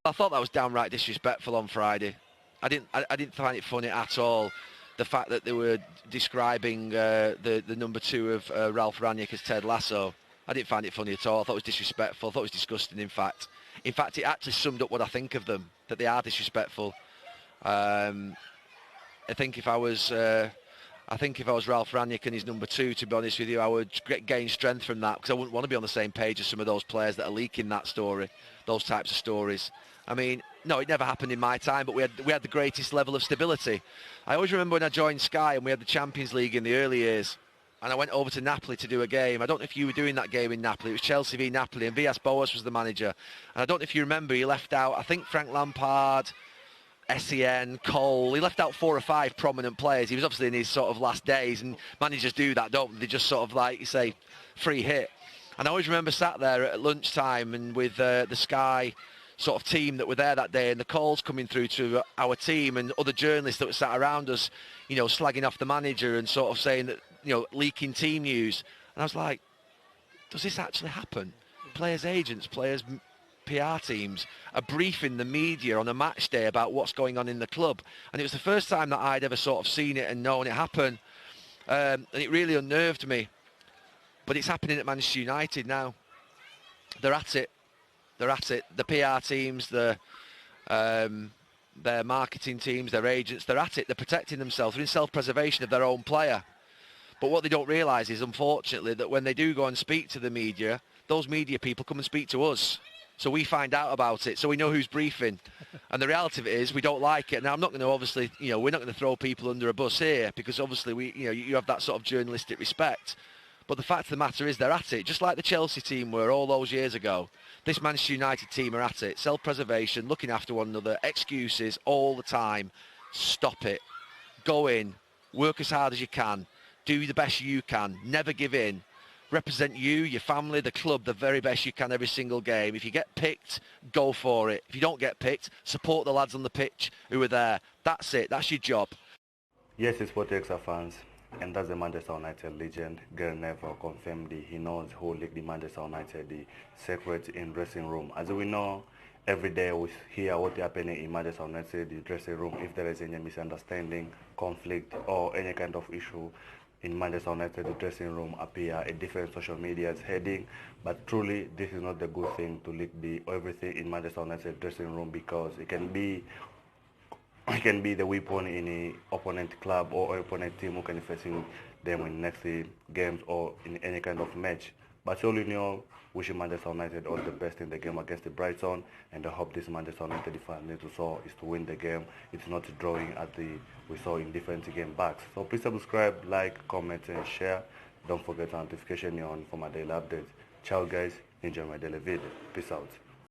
I thought that was downright disrespectful on Friday. I didn't find it funny at all. The fact that they were describing the number 2 of Ralph Rangnick as Ted Lasso, I didn't find it funny at all. I thought it was disrespectful. I thought it was disgusting. In fact, it actually summed up what I think of them, that they are disrespectful. I think if I was Ralph Rangnick and his number 2, to be honest with you, I would gain strength from that, because I wouldn't want to be on the same page as some of those players that are leaking that story, those types of stories. I mean, no, it never happened in my time, but we had the greatest level of stability. I always remember when I joined Sky and we had the Champions League in the early years, and I went over to Napoli to do a game. I don't know if you were doing that game in Napoli. It was Chelsea v Napoli, and Villas-Boas was the manager. And I don't know if you remember, he left out, I think, Frank Lampard, Sen, Cole. He left out 4 or 5 prominent players. He was obviously in his sort of last days, and managers do that, don't they? They just sort of, like you say, free hit. And I always remember sat there at lunchtime and with the Sky sort of team that were there that day, and the calls coming through to our team and other journalists that were sat around us, you know, slagging off the manager and sort of saying that, you know, leaking team news. And I was like, does this actually happen? Players' agents, players' PR teams are briefing the media on a match day about what's going on in the club. And it was the first time that I'd ever sort of seen it and known it happen. And it really unnerved me. But it's happening at Manchester United now. They're at it. They're at it. The PR teams, their marketing teams, their agents, they're at it. They're protecting themselves. They're in self-preservation of their own player. But what they don't realise is, unfortunately, that when they do go and speak to the media, those media people come and speak to us. So we find out about it, so we know who's briefing. And the reality of it is, we don't like it. Now, I'm not going to obviously, you know, we're not going to throw people under a bus here, because obviously you have that sort of journalistic respect. But the fact of the matter is, they're at it. Just like the Chelsea team were all those years ago, this Manchester United team are at it. Self-preservation, looking after one another, excuses all the time. Stop it. Go in, work as hard as you can, do the best you can, never give in. Represent you, your family, the club, the very best you can every single game. If you get picked, go for it. If you don't get picked, support the lads on the pitch who are there. That's it. That's your job. Yes, it's Sport Extra fans, and that's the Manchester United legend. Neville confirmed he knows who leaked the Manchester United, the secret in dressing room. As we know, every day we hear what's happening in Manchester United, the dressing room. If there is any misunderstanding, conflict, or any kind of issue in Manchester United, the dressing room appear a different social media's heading. But truly, this is not the good thing to leak the everything in Manchester United dressing room, because it can be the weapon in an opponent club or opponent team who can facing them in next games or in any kind of match. But all in all, wishing Manchester United all the best in the game against the Brighton, and I hope this Manchester United fans need to saw is to win the game. It's not drawing at we saw in different game backs. So please subscribe, like, comment and share. Don't forget the notification on for my daily updates. Ciao guys, enjoy my daily video. Peace out.